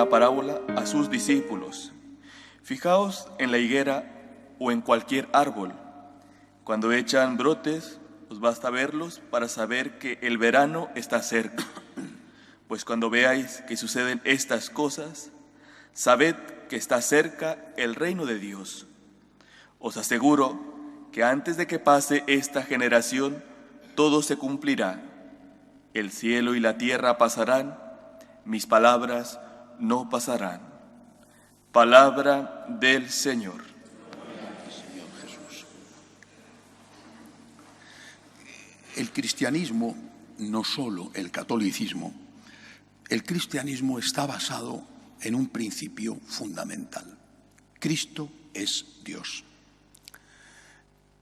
una parábola a sus discípulos: fijaos en la higuera o en cualquier árbol. Cuando echan brotes, os basta verlos para saber que el verano está cerca. Pues cuando veáis que suceden estas cosas, sabed que está cerca el reino de Dios. Os aseguro que antes de que pase esta generación, todo se cumplirá. El cielo y la tierra pasarán, mis palabras no pasarán. Palabra del Señor. Señor Jesús. El cristianismo, no solo el catolicismo, el cristianismo está basado en un principio fundamental. Cristo es Dios.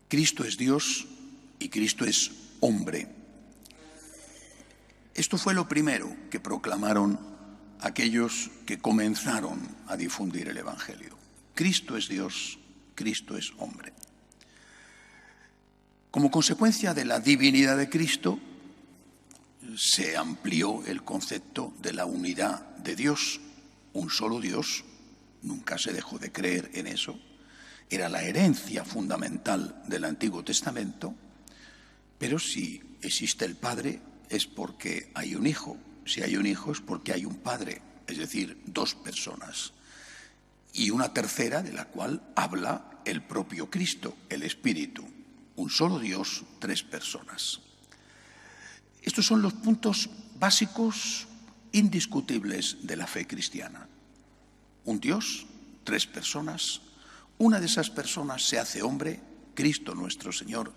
Cristo es Dios y Cristo es hombre. Esto fue lo primero que proclamaron aquellos que comenzaron a difundir el Evangelio. Cristo es Dios, Cristo es hombre. Como consecuencia de la divinidad de Cristo, se amplió el concepto de la unidad de Dios, un solo Dios. Nunca se dejó de creer en eso. Era la herencia fundamental del Antiguo Testamento. Pero si existe el Padre, es porque hay un Hijo. Si hay un Hijo, es porque hay un Padre, es decir, dos personas. Y una tercera de la cual habla el propio Cristo, el Espíritu. Un solo Dios, tres personas. Estos son los puntos básicos indiscutibles de la fe cristiana. Un Dios, tres personas. Una de esas personas se hace hombre, Cristo nuestro Señor,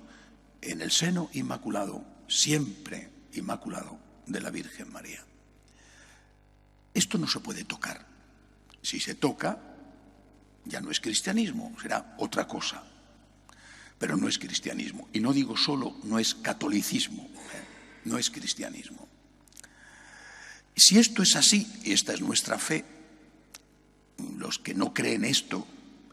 en el seno inmaculado, siempre inmaculado, de la Virgen María. Esto no se puede tocar. Si se toca, ya no es cristianismo, será otra cosa. Pero no es cristianismo. Y no digo solo, no es catolicismo, no es cristianismo. Si esto es así, y esta es nuestra fe, los que no creen esto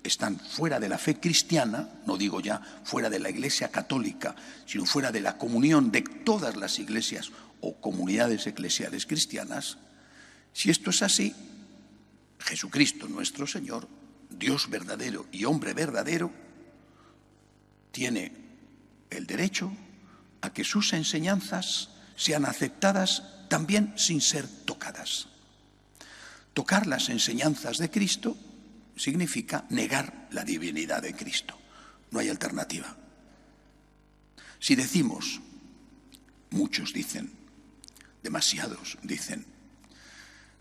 están fuera de la fe cristiana, no digo ya fuera de la Iglesia católica, sino fuera de la comunión de todas las iglesias o comunidades eclesiales cristianas. Si esto es así, Jesucristo nuestro Señor, Dios verdadero y hombre verdadero, tiene el derecho a que sus enseñanzas sean aceptadas también sin ser tocadas. Tocar las enseñanzas de Cristo significa negar la divinidad de Cristo. No hay alternativa. Si decimos, muchos dicen, demasiados dicen,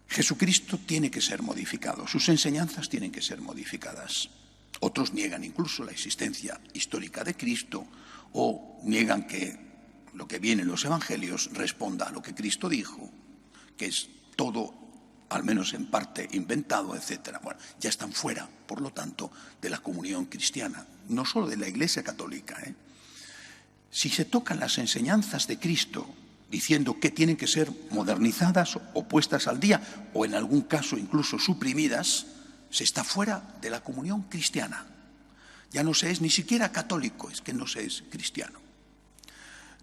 Jesucristo tiene que ser modificado, sus enseñanzas tienen que ser modificadas. Otros niegan incluso la existencia histórica de Cristo o niegan que lo que viene en los evangelios responda a lo que Cristo dijo, que es todo, al menos en parte, inventado, etc. Bueno, ya están fuera, por lo tanto, de la comunión cristiana, no solo de la Iglesia católica. Si se tocan las enseñanzas de Cristo diciendo que tienen que ser modernizadas o puestas al día, o en algún caso incluso suprimidas, se está fuera de la comunión cristiana. Ya no se es ni siquiera católico, es que no se es cristiano.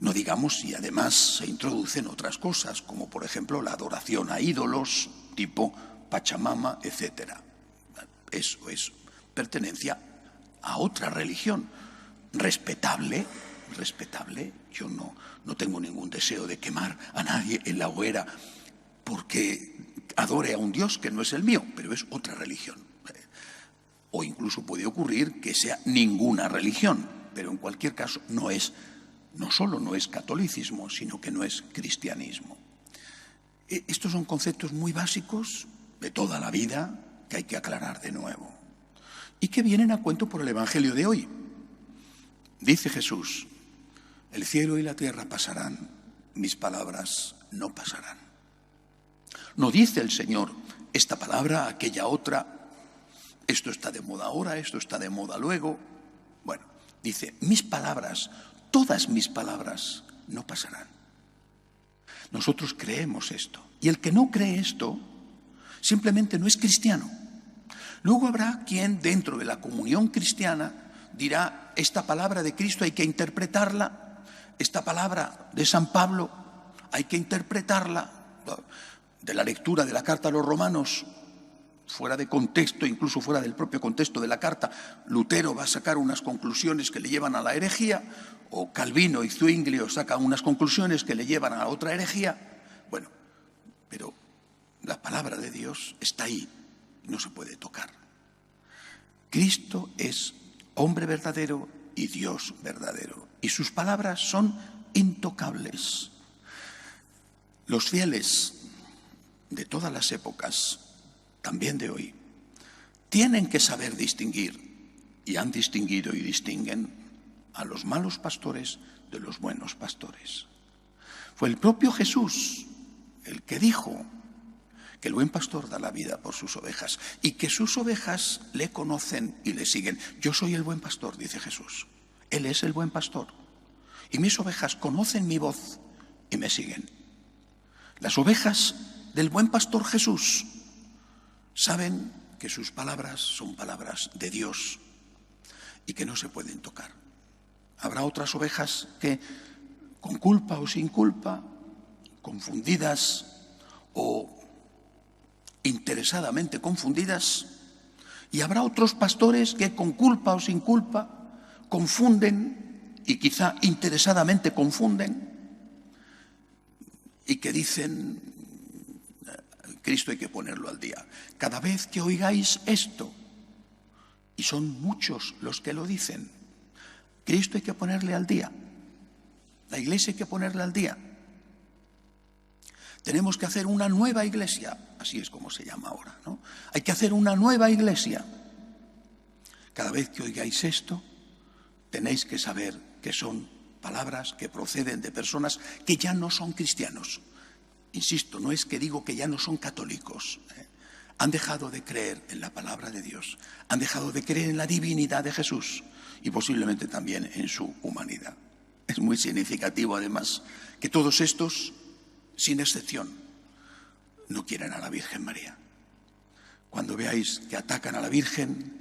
No digamos si además se introducen otras cosas, como por ejemplo la adoración a ídolos, tipo Pachamama, etc. Eso es pertenencia a otra religión, respetable. Yo no tengo ningún deseo de quemar a nadie en la hoguera porque adore a un Dios que no es el mío, pero es otra religión. O incluso puede ocurrir que sea ninguna religión, pero en cualquier caso no solo no es catolicismo, sino que no es cristianismo. Estos son conceptos muy básicos de toda la vida que hay que aclarar de nuevo y que vienen a cuento por el Evangelio de hoy. Dice Jesús, el cielo y la tierra pasarán, mis palabras no pasarán. No dice el Señor esta palabra, aquella otra, esto está de moda ahora, esto está de moda luego. Bueno, dice, mis palabras, todas mis palabras no pasarán. Nosotros creemos esto. Y el que no cree esto, simplemente no es cristiano. Luego habrá quien dentro de la comunión cristiana dirá, esta palabra de Cristo hay que interpretarla, esta palabra de San Pablo hay que interpretarla, de la lectura de la carta a los romanos fuera de contexto, incluso fuera del propio contexto de la carta, Lutero va a sacar unas conclusiones que le llevan a la herejía, o Calvino y Zwinglio sacan unas conclusiones que le llevan a otra herejía. Bueno, pero la palabra de Dios está ahí, no se puede tocar. Cristo es hombre verdadero y Dios verdadero, y sus palabras son intocables. Los fieles de todas las épocas, también de hoy, tienen que saber distinguir, y han distinguido y distinguen a los malos pastores de los buenos pastores. Fue el propio Jesús el que dijo que el buen pastor da la vida por sus ovejas y que sus ovejas le conocen y le siguen. Yo soy el buen pastor, dice Jesús. Él es el buen pastor. Y mis ovejas conocen mi voz y me siguen. Las ovejas del buen pastor Jesús saben que sus palabras son palabras de Dios y que no se pueden tocar. Habrá otras ovejas que, con culpa o sin culpa, confundidas o interesadamente confundidas, y habrá otros pastores que con culpa o sin culpa confunden y quizá interesadamente confunden y que dicen: Cristo hay que ponerlo al día. Cada vez que oigáis esto, y son muchos los que lo dicen, Cristo hay que ponerle al día, la iglesia hay que ponerle al día. Tenemos que hacer una nueva iglesia, así es como se llama ahora, ¿no? Hay que hacer una nueva iglesia. Cada vez que oigáis esto, tenéis que saber que son palabras que proceden de personas que ya no son cristianos. Insisto, no es que digo que ya no son católicos. Han dejado de creer en la palabra de Dios, han dejado de creer en la divinidad de Jesús y posiblemente también en su humanidad. Es muy significativo, además, que todos estos, sin excepción, no quieren a la Virgen María. Cuando veáis que atacan a la Virgen,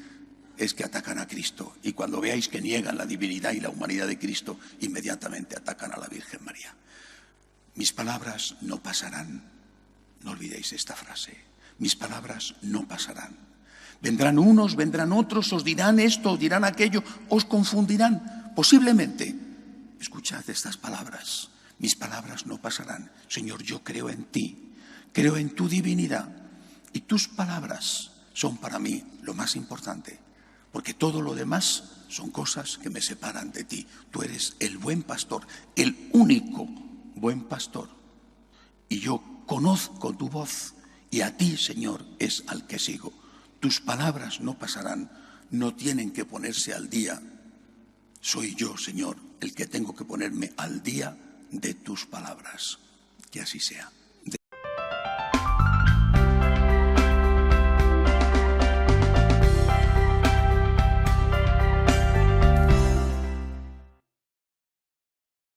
es que atacan a Cristo. Y cuando veáis que niegan la divinidad y la humanidad de Cristo, inmediatamente atacan a la Virgen María. Mis palabras no pasarán. No olvidéis esta frase. Mis palabras no pasarán. Vendrán unos, vendrán otros, os dirán esto, os dirán aquello, os confundirán. Posiblemente, escuchad estas palabras. Mis palabras no pasarán. Señor, yo creo en ti, creo en tu divinidad, y tus palabras son para mí lo más importante, porque todo lo demás son cosas que me separan de ti. Tú eres el buen pastor, el único buen pastor, y yo conozco tu voz, y a ti, Señor, es al que sigo. Tus palabras no pasarán, no tienen que ponerse al día. Soy yo, Señor, el que tengo que ponerme al día de tus palabras. Que así sea.